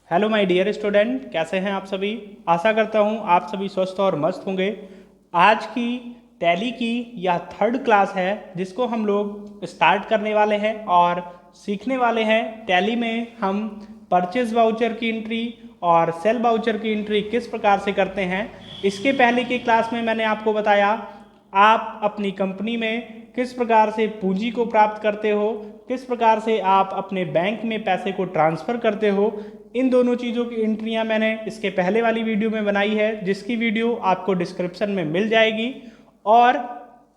Hello my dear student, कैसे हैं आप सभी। आशा करता हूं आप सभी स्वस्थ और मस्त होंगे। आज की टैली की यह थर्ड क्लास है जिसको हम लोग स्टार्ट करने वाले हैं और सीखने वाले हैं। टैली में हम परचेज वाउचर की एंट्री और सेल वाउचर की एंट्री किस प्रकार से करते हैं। इसके पहले की क्लास में मैंने आपको बताया आप अपनी कंपनी में किस प्रकार से पूंजी को प्राप्त करते हो, किस प्रकार से आप अपने बैंक में पैसे को ट्रांसफ़र करते हो। इन दोनों चीज़ों की एंट्रियां मैंने इसके पहले वाली वीडियो में बनाई है, जिसकी वीडियो आपको डिस्क्रिप्शन में मिल जाएगी। और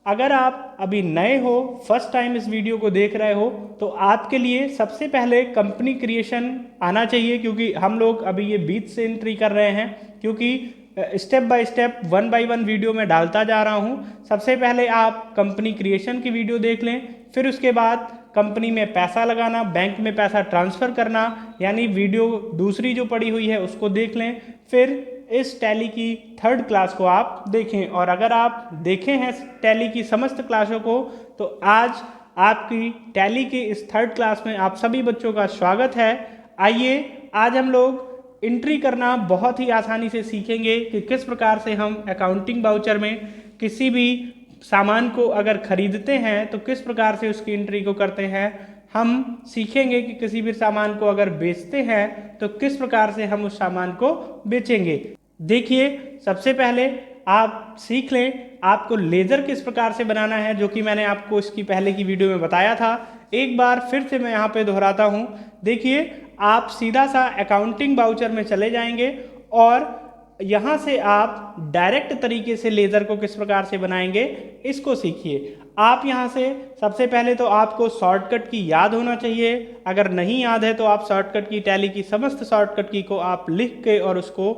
अगर आप अभी नए हो, फर्स्ट टाइम इस वीडियो को देख रहे हो, तो आपके लिए सबसे पहले कंपनी क्रिएशन आना चाहिए, क्योंकि हम लोग अभी ये बीच से एंट्री कर रहे हैं, क्योंकि step by step one by one video में डालता जा रहा हूँ। सबसे पहले आप कंपनी क्रिएशन की वीडियो देख लें, फिर उसके बाद कंपनी में पैसा लगाना, बैंक में पैसा ट्रांसफ़र करना, यानी वीडियो दूसरी जो पड़ी हुई है उसको देख लें। फिर इस टैली की थर्ड क्लास को आप देखें, और अगर आप देखें हैं टैली की समस्त क्लासों को, तो आज आपकी टैली की इस थर्ड क्लास में आप सभी बच्चों का स्वागत है। आइए आज हम लोग एंट्री करना बहुत ही आसानी से सीखेंगे कि किस प्रकार से हम अकाउंटिंग वाउचर में किसी भी सामान को अगर खरीदते हैं तो किस प्रकार से उसकी एंट्री को करते हैं। हम सीखेंगे कि किसी भी सामान को अगर बेचते हैं तो किस प्रकार से हम उस सामान को बेचेंगे। देखिए, सबसे पहले आप सीख लें आपको लेजर किस प्रकार से बनाना है, जो कि मैंने आपको इसकी पहले की वीडियो में बताया था। एक बार फिर से मैं यहाँ पे दोहराता हूँ। देखिए, आप सीधा सा अकाउंटिंग वाउचर में चले जाएंगे और यहाँ से आप डायरेक्ट तरीके से लेज़र को किस प्रकार से बनाएंगे इसको सीखिए। आप यहाँ से सबसे पहले तो आपको शॉर्टकट की याद होना चाहिए। अगर नहीं याद है तो आप शॉर्टकट की, टैली की समस्त शॉर्टकट की को आप लिख के और उसको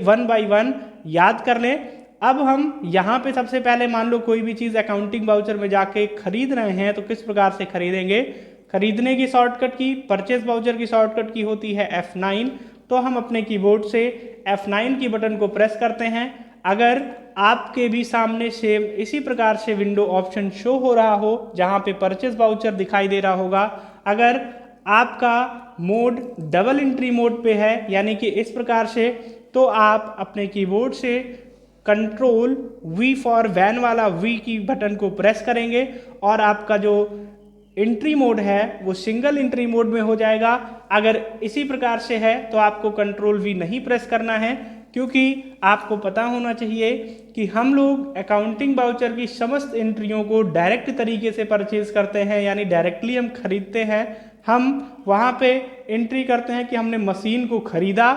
वन बाय वन याद कर लें। अब हम यहाँ पे सबसे पहले मान लो कोई भी चीज़ अकाउंटिंग वाउचर में जाके खरीद रहे हैं तो किस प्रकार से खरीदेंगे। खरीदने की शॉर्टकट की, परचेज वाउचर की शॉर्टकट की होती है F9। तो हम अपने कीबोर्ड से F9 की बटन को प्रेस करते हैं। अगर आपके भी सामने सेम इसी प्रकार से विंडो ऑप्शन शो हो रहा हो जहां पे परचेज वाउचर दिखाई दे रहा होगा, अगर आपका मोड डबल एंट्री मोड पे है यानी कि इस प्रकार से, तो आप अपने कीबोर्ड से कंट्रोल V फॉर वैन वाला V की बटन को प्रेस करेंगे और आपका जो एंट्री मोड है वो सिंगल एंट्री मोड में हो जाएगा। अगर इसी प्रकार से है तो आपको कंट्रोल V नहीं प्रेस करना है, क्योंकि आपको पता होना चाहिए कि हम लोग अकाउंटिंग वाउचर की समस्त एंट्रियों को डायरेक्ट तरीके से परचेज करते हैं, यानी डायरेक्टली हम खरीदते हैं। हम वहाँ पे एंट्री करते हैं कि हमने मशीन को खरीदा,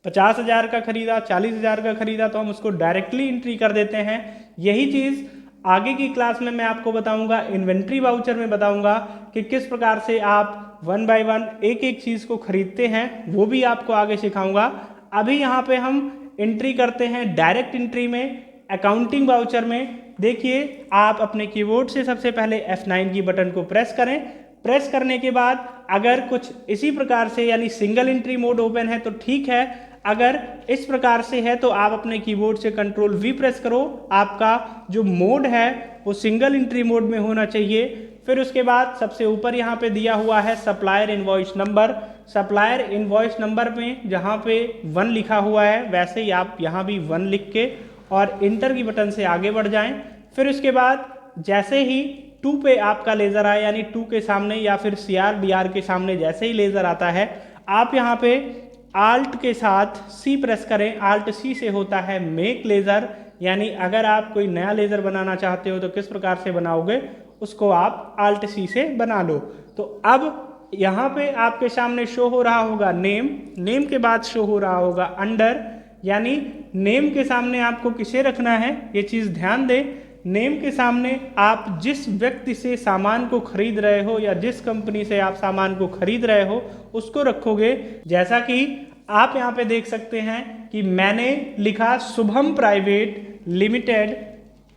50,000 का खरीदा, 40,000 का खरीदा, तो हम उसको डायरेक्टली एंट्री कर देते हैं। यही चीज़ आगे की क्लास में मैं आपको बताऊंगा, इन्वेंट्री वाउचर में बताऊंगा कि किस प्रकार से आप वन बाय वन एक एक चीज़ को खरीदते हैं, वो भी आपको आगे सिखाऊंगा। अभी यहाँ पे हम एंट्री करते हैं डायरेक्ट एंट्री में, अकाउंटिंग वाउचर में। देखिए, आप अपने कीबोर्ड से सबसे पहले F9 की बटन को प्रेस करें। प्रेस करने के बाद अगर कुछ इसी प्रकार से यानी सिंगल एंट्री मोड ओपन है तो ठीक है, अगर इस प्रकार से है तो आप अपने कीबोर्ड से कंट्रोल V प्रेस करो। आपका जो मोड है वो सिंगल एंट्री मोड में होना चाहिए। फिर उसके बाद सबसे ऊपर यहाँ पे दिया हुआ है supplier invoice number. Supplier invoice number में जहाँ पे 1 लिखा हुआ है, वैसे ही आप यहाँ भी 1 लिख के और इंटर की बटन से आगे बढ़ जाएं। फिर उसके बाद जैसे ही 2 पे आपका लेज़र आए, यानी 2 के सामने या फिर CR/DR के सामने जैसे ही लेज़र आता है, आप यहाँ पे आल्ट के साथ C प्रेस करें। आल्ट C से होता है मेक लेज़र, यानी अगर आप कोई नया लेज़र बनाना चाहते हो तो किस प्रकार से बनाओगे उसको आप आल्ट C से बना लो। तो अब यहाँ पे आपके सामने शो हो रहा होगा नेम, नेम के बाद शो हो रहा होगा अंडर, यानी नेम के सामने आपको किसे रखना है ये चीज़ ध्यान दें। नेम के सामने आप जिस व्यक्ति से सामान को खरीद रहे हो या जिस कंपनी से आप सामान को खरीद रहे हो उसको रखोगे। जैसा कि आप यहाँ पे देख सकते हैं कि मैंने लिखा शुभम प्राइवेट लिमिटेड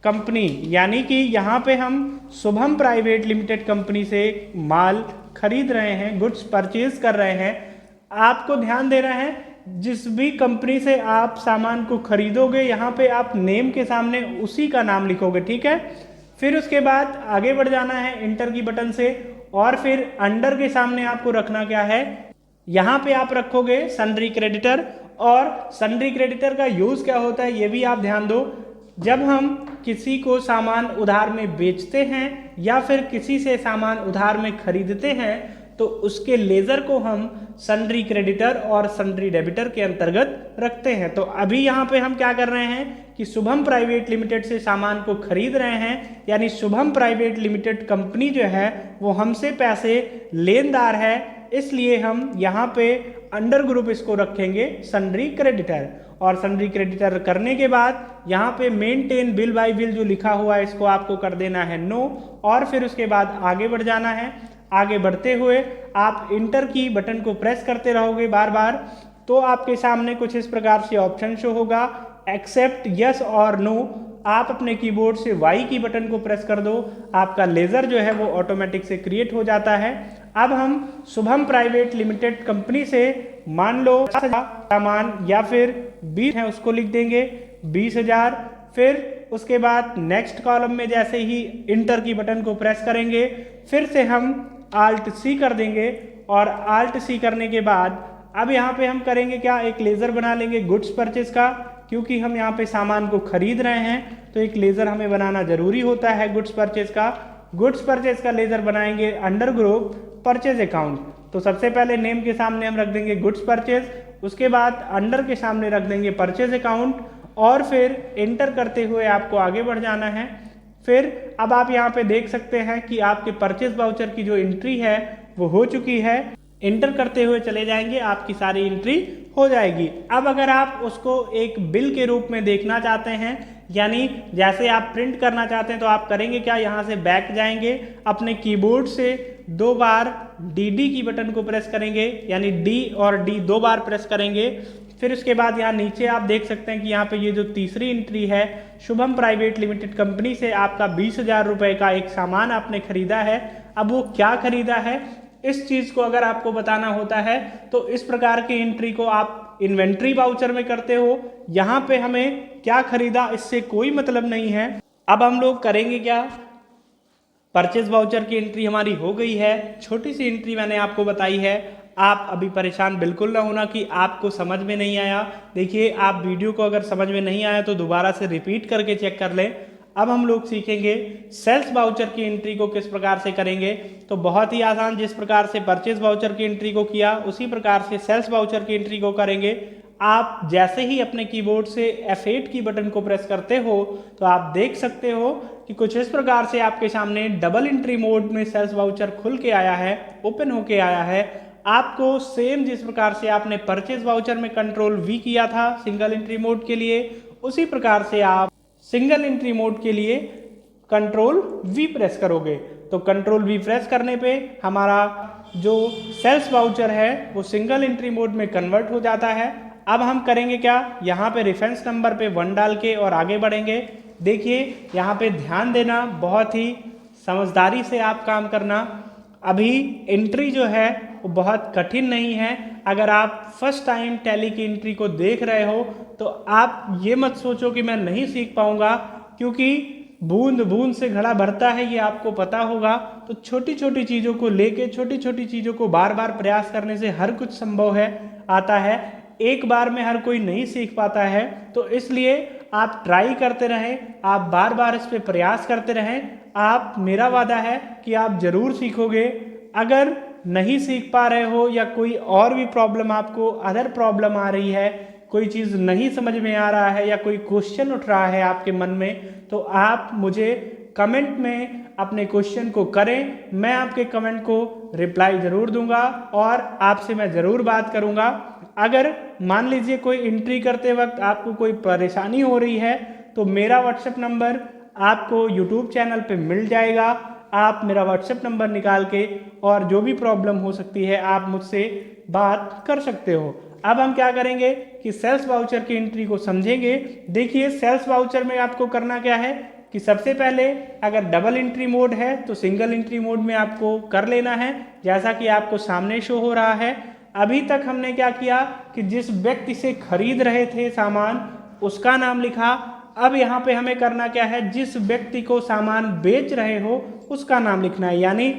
कंपनी, यानी कि यहाँ पे हम शुभम प्राइवेट लिमिटेड कंपनी से माल खरीद रहे हैं, गुड्स परचेज कर रहे हैं। आपको ध्यान देना है, जिस भी कंपनी से आप सामान को खरीदोगे यहाँ पे आप नेम के सामने उसी का नाम लिखोगे, ठीक है। फिर उसके बाद आगे बढ़ जाना है इंटर की बटन से, और फिर अंडर के सामने आपको रखना क्या है, यहाँ पे आप रखोगे सन्ड्री क्रेडिटर। और सन्ड्री क्रेडिटर का यूज़ क्या होता है ये भी आप ध्यान दो। जब हम किसी को सामान उधार में बेचते हैं या फिर किसी से सामान उधार में खरीदते हैं तो उसके लेज़र को हम सन्ड्री क्रेडिटर और सन्ड्री डेबिटर के अंतर्गत रखते हैं। तो अभी यहाँ पे हम क्या कर रहे हैं कि शुभम प्राइवेट लिमिटेड से सामान को खरीद रहे हैं, यानी शुभम प्राइवेट लिमिटेड कंपनी जो है वो हमसे पैसे लेनदार है, इसलिए हम यहाँ पे अंडर ग्रुप इसको रखेंगे सन्ड्री क्रेडिटर। और सन्ड्री क्रेडिटर करने के बाद यहाँ पे मेंटेन बिल बाय बिल जो लिखा हुआ है इसको आपको कर देना है नो, और फिर उसके बाद आगे बढ़ जाना है। आगे बढ़ते हुए आप इंटर की बटन को प्रेस करते रहोगे बार बार, तो आपके सामने कुछ इस प्रकार से ऑप्शन शो होगा, एक्सेप्ट, यस और नो। आप अपने कीबोर्ड से वाई की बटन को प्रेस कर दो, आपका लेज़र जो है वो ऑटोमेटिक से क्रिएट हो जाता है। अब हम शुभम प्राइवेट लिमिटेड कंपनी से मान लो सामान या फिर 20 है उसको लिख देंगे 20,000। फिर उसके बाद नेक्स्ट कॉलम में जैसे ही इंटर की बटन को प्रेस करेंगे फिर से हम आल्ट सी कर देंगे, और आल्ट सी करने के बाद अब यहाँ पे हम करेंगे क्या, एक लेज़र बना लेंगे गुड्स परचेज का, क्योंकि हम यहाँ पे सामान को खरीद रहे हैं तो एक लेज़र हमें बनाना जरूरी होता है गुड्स परचेज का। गुड्स परचेज का लेज़र बनाएंगे अंडर ग्रुप परचेज अकाउंट। तो सबसे पहले नेम के सामने हम रख देंगे गुड्स परचेज, उसके बाद अंडर के सामने रख देंगे परचेज अकाउंट, और फिर एंटर करते हुए आपको आगे बढ़ जाना है। फिर अब आप यहाँ पे देख सकते हैं कि आपके परचेज वाउचर की जो एंट्री है वो हो चुकी है। एंटर करते हुए चले जाएंगे, आपकी सारी एंट्री हो जाएगी। अब अगर आप उसको एक बिल के रूप में देखना चाहते हैं, यानी जैसे आप प्रिंट करना चाहते हैं, तो आप करेंगे क्या, यहाँ से बैक जाएंगे, अपने कीबोर्ड से 2 बार डी की बटन को प्रेस करेंगे, यानी डी और डी 2 बार प्रेस करेंगे। फिर उसके बाद यहाँ नीचे आप देख सकते हैं कि यहाँ पे ये जो तीसरी एंट्री है, शुभम प्राइवेट लिमिटेड कंपनी से आपका 20,000 रुपये का एक सामान आपने खरीदा है। अब वो क्या खरीदा है इस चीज़ को अगर आपको बताना होता है तो इस प्रकार की एंट्री को आप इन्वेंट्री वाउचर में करते हो। यहाँ पे हमें क्या खरीदा इससे कोई मतलब नहीं है। अब हम लोग करेंगे क्या, परचेज वाउचर की एंट्री हमारी हो गई है, छोटी सी एंट्री मैंने आपको बताई है। आप अभी परेशान बिल्कुल ना होना कि आपको समझ में नहीं आया। देखिए, आप वीडियो को अगर समझ में नहीं आया तो दोबारा से रिपीट करके चेक कर लें। अब हम लोग सीखेंगे सेल्स वाउचर की एंट्री को किस प्रकार से करेंगे। तो बहुत ही आसान, जिस प्रकार से परचेज वाउचर की एंट्री को किया उसी प्रकार से सेल्स वाउचर की एंट्री को करेंगे। आप जैसे ही अपने कीबोर्ड से F8 की बटन को प्रेस करते हो तो आप देख सकते हो कि कुछ इस प्रकार से आपके सामने डबल एंट्री मोड में सेल्स वाउचर खुल के आया है, ओपन होके आया है। आपको सेम जिस प्रकार से आपने परचेज वाउचर में कंट्रोल V किया था सिंगल एंट्री मोड के लिए, उसी प्रकार से आप सिंगल एंट्री मोड के लिए कंट्रोल V प्रेस करोगे। तो कंट्रोल V प्रेस करने पे हमारा जो सेल्स वाउचर है वो सिंगल एंट्री मोड में कन्वर्ट हो जाता है। अब हम करेंगे क्या, यहाँ पे रेफरेंस नंबर पे 1 डाल के और आगे बढ़ेंगे। देखिए, यहाँ पे ध्यान देना, बहुत ही समझदारी से आप काम करना। अभी एंट्री जो है वो बहुत कठिन नहीं है। अगर आप फर्स्ट टाइम टैली की एंट्री को देख रहे हो तो आप ये मत सोचो कि मैं नहीं सीख पाऊंगा, क्योंकि बूंद बूंद से घड़ा भरता है, ये आपको पता होगा। तो छोटी छोटी चीज़ों को लेके, छोटी छोटी चीज़ों को बार बार प्रयास करने से हर कुछ संभव है, आता है। एक बार में हर कोई नहीं सीख पाता है, तो इसलिए आप ट्राई करते रहें, आप बार बार इस पर प्रयास करते रहें। आप, मेरा वादा है कि आप ज़रूर सीखोगे। अगर नहीं सीख पा रहे हो या कोई और भी प्रॉब्लम, आपको अदर प्रॉब्लम आ रही है, कोई चीज़ नहीं समझ में आ रहा है या कोई क्वेश्चन उठ रहा है आपके मन में, तो आप मुझे कमेंट में अपने क्वेश्चन को करें। मैं आपके कमेंट को रिप्लाई ज़रूर दूंगा और आपसे मैं ज़रूर बात करूंगा। अगर मान लीजिए कोई एंट्री करते वक्त आपको कोई परेशानी हो रही है तो मेरा व्हाट्सएप नंबर आपको यूट्यूब चैनल पे मिल जाएगा। आप मेरा व्हाट्सएप नंबर निकाल के और जो भी प्रॉब्लम हो सकती है आप मुझसे बात कर सकते हो। अब हम क्या करेंगे कि सेल्स वाउचर की एंट्री को समझेंगे। देखिए, सेल्स वाउचर में आपको करना क्या है कि सबसे पहले अगर डबल एंट्री मोड है तो सिंगल एंट्री मोड में आपको कर लेना है, जैसा कि आपको सामने शो हो रहा है। अभी तक हमने क्या किया कि जिस व्यक्ति से खरीद रहे थे सामान उसका नाम लिखा। अब यहाँ पे हमें करना क्या है, जिस व्यक्ति को सामान बेच रहे हो उसका नाम लिखना है। यानी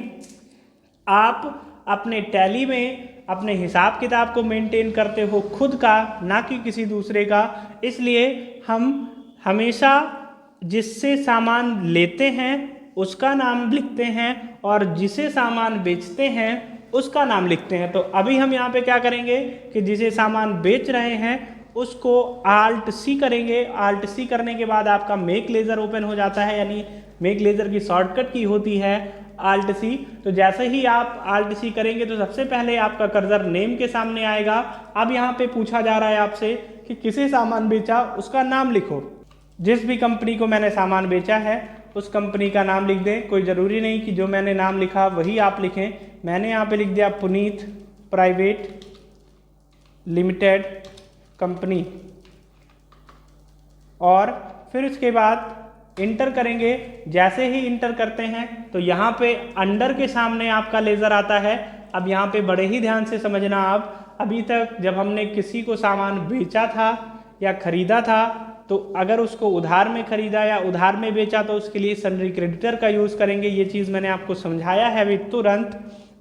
आप अपने टैली में अपने हिसाब किताब को मेंटेन करते हो खुद का, ना कि किसी दूसरे का। इसलिए हम हमेशा जिससे सामान लेते हैं उसका नाम लिखते हैं और जिसे सामान बेचते हैं उसका नाम लिखते हैं। तो अभी हम यहाँ पे क्या करेंगे कि जिसे सामान बेच रहे हैं उसको Alt C करेंगे। Alt C करने के बाद आपका मेक लेज़र ओपन हो जाता है, यानी मेक लेज़र की शॉर्टकट की होती है Alt C। तो जैसे ही आप Alt C करेंगे तो सबसे पहले आपका कर्सर नेम के सामने आएगा। अब यहाँ पे पूछा जा रहा है आपसे कि किसे सामान बेचा उसका नाम लिखो। जिस भी कंपनी को मैंने सामान बेचा है उस कंपनी का नाम लिख दें। कोई ज़रूरी नहीं कि जो मैंने नाम लिखा वही आप लिखें। मैंने यहाँ पे लिख दिया पुनीत प्राइवेट लिमिटेड कंपनी, और फिर उसके बाद इंटर करेंगे। जैसे ही इंटर करते हैं तो यहाँ पे अंडर के सामने आपका लेज़र आता है। अब यहाँ पे बड़े ही ध्यान से समझना आप, अभी तक जब हमने किसी को सामान बेचा था या खरीदा था तो अगर उसको उधार में खरीदा या उधार में बेचा तो उसके लिए सन्ड्री क्रेडिटर का यूज़ करेंगे। ये चीज़ मैंने आपको समझाया है अभी तुरंत,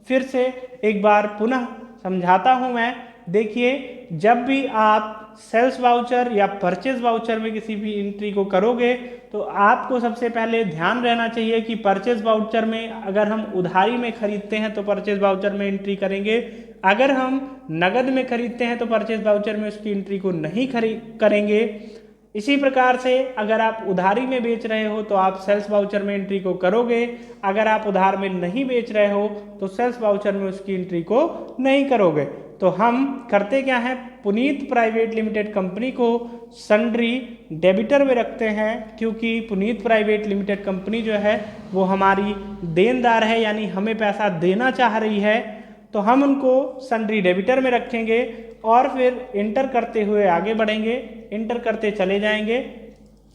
फिर से एक बार पुनः समझाता हूँ मैं। देखिए, जब भी आप सेल्स वाउचर या परचेज वाउचर में किसी भी एंट्री को करोगे तो आपको सबसे पहले ध्यान रहना चाहिए कि परचेज वाउचर में अगर हम उधारी में खरीदते हैं तो परचेज वाउचर में एंट्री करेंगे, अगर हम नगद में खरीदते हैं तो परचेज वाउचर में उसकी एंट्री को नहीं करेंगे। इसी प्रकार से अगर आप उधारी में बेच रहे हो तो आप सेल्स वाउचर में एंट्री को करोगे, अगर आप उधार में नहीं बेच रहे हो तो सेल्स वाउचर में उसकी एंट्री को नहीं करोगे। तो हम करते क्या हैं, पुनीत प्राइवेट लिमिटेड कंपनी को सन्ड्री डेबिटर में रखते हैं, क्योंकि पुनीत प्राइवेट लिमिटेड कंपनी जो है वो हमारी देनदार है, यानी हमें पैसा देना चाह रही है। तो हम उनको सन्ड्री डेबिटर में रखेंगे और फिर इंटर करते हुए आगे बढ़ेंगे, इंटर करते चले जाएंगे।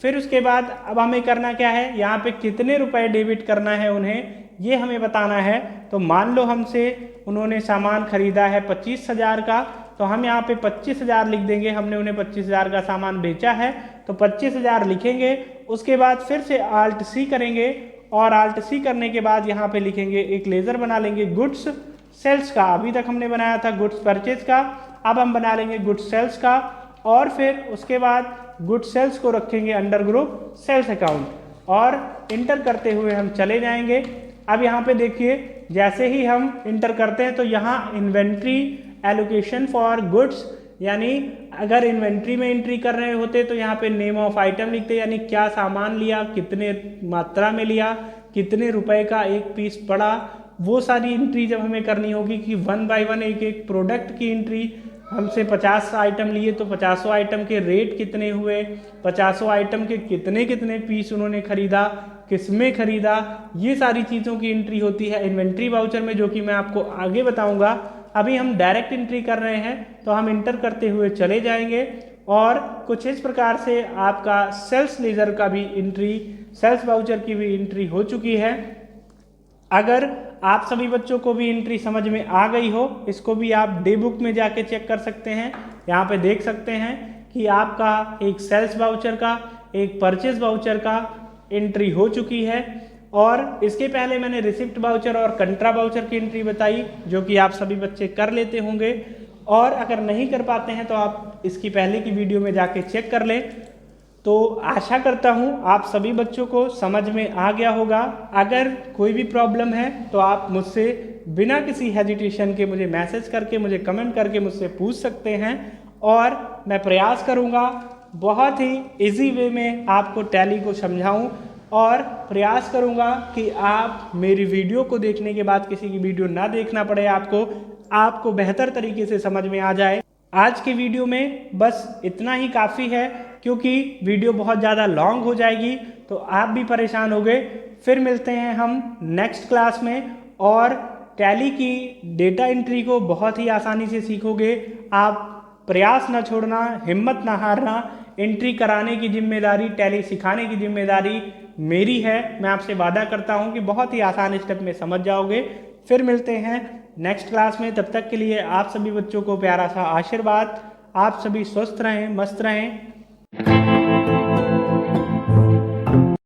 फिर उसके बाद अब हमें करना क्या है, यहाँ पे कितने रुपए डेबिट करना है उन्हें ये हमें बताना है। तो मान लो हमसे उन्होंने सामान खरीदा है 25,000 का, तो हम यहाँ पे 25,000 लिख देंगे। हमने उन्हें 25,000 का सामान बेचा है तो 25,000 लिखेंगे। उसके बाद फिर से Alt C करेंगे और Alt C करने के बाद यहाँ पे लिखेंगे, एक लेज़र बना लेंगे गुड्स सेल्स का। अभी तक हमने बनाया था गुड्स परचेज का, अब हम बना लेंगे गुड्स सेल्स का, और फिर उसके बाद गुड्स सेल्स को रखेंगे अंडर ग्रुप सेल्स अकाउंट और इंटर करते हुए हम चले जाएंगे। अब यहाँ पे देखिए, जैसे ही हम इंटर करते हैं तो यहाँ इन्वेंट्री एलोकेशन फॉर गुड्स, यानी अगर इन्वेंट्री में एंट्री कर रहे होते तो यहाँ पे नेम ऑफ आइटम लिखते, यानी क्या सामान लिया, कितने मात्रा में लिया, कितने रुपए का एक पीस पड़ा, वो सारी एंट्री जब हमें करनी होगी कि 1 बाय 1 एक एक प्रोडक्ट की एंट्री। हमसे 50 आइटम लिए तो 50 आइटम के रेट कितने हुए, 50 आइटम के कितने कितने पीस उन्होंने खरीदा, किसमें खरीदा, ये सारी चीज़ों की एंट्री होती है इन्वेंट्री वाउचर में, जो कि मैं आपको आगे बताऊंगा। अभी हम डायरेक्ट एंट्री कर रहे हैं तो हम इंटर करते हुए चले जाएंगे और कुछ इस प्रकार से आपका सेल्स लेजर का भी एंट्री, सेल्स वाउचर की भी एंट्री हो चुकी है। अगर आप सभी बच्चों को भी एंट्री समझ में आ गई हो, इसको भी आप डे बुक में जाके चेक कर सकते हैं। यहाँ पे देख सकते हैं कि आपका एक सेल्स वाउचर का, एक परचेज वाउचर का एंट्री हो चुकी है। और इसके पहले मैंने रिसिप्ट वाउचर और कंट्रा वाउचर की एंट्री बताई, जो कि आप सभी बच्चे कर लेते होंगे, और अगर नहीं कर पाते हैं तो आप इसकी पहले की वीडियो में जाके चेक कर लें। तो आशा करता हूँ आप सभी बच्चों को समझ में आ गया होगा। अगर कोई भी प्रॉब्लम है तो आप मुझसे बिना किसी हेजिटेशन के मुझे मैसेज करके, मुझे कमेंट करके मुझसे पूछ सकते हैं, और मैं प्रयास करूँगा बहुत ही इजी वे में आपको टैली को समझाऊं, और प्रयास करूंगा कि आप मेरी वीडियो को देखने के बाद किसी की वीडियो ना देखना पड़े, आपको बेहतर तरीके से समझ में आ जाए। आज के वीडियो में बस इतना ही काफ़ी है, क्योंकि वीडियो बहुत ज़्यादा लॉन्ग हो जाएगी तो आप भी परेशान हो गए। फिर मिलते हैं हम नेक्स्ट क्लास में, और टैली की डेटा एंट्री को बहुत ही आसानी से सीखोगे। आप प्रयास न छोड़ना, हिम्मत ना हारना। एंट्री कराने की जिम्मेदारी, टैली सिखाने की जिम्मेदारी मेरी है। मैं आपसे वादा करता हूं कि बहुत ही आसान स्टेप में समझ जाओगे। फिर मिलते हैं नेक्स्ट क्लास में, तब तक के लिए आप सभी बच्चों को प्यारा सा आशीर्वाद। आप सभी स्वस्थ रहें, मस्त रहें।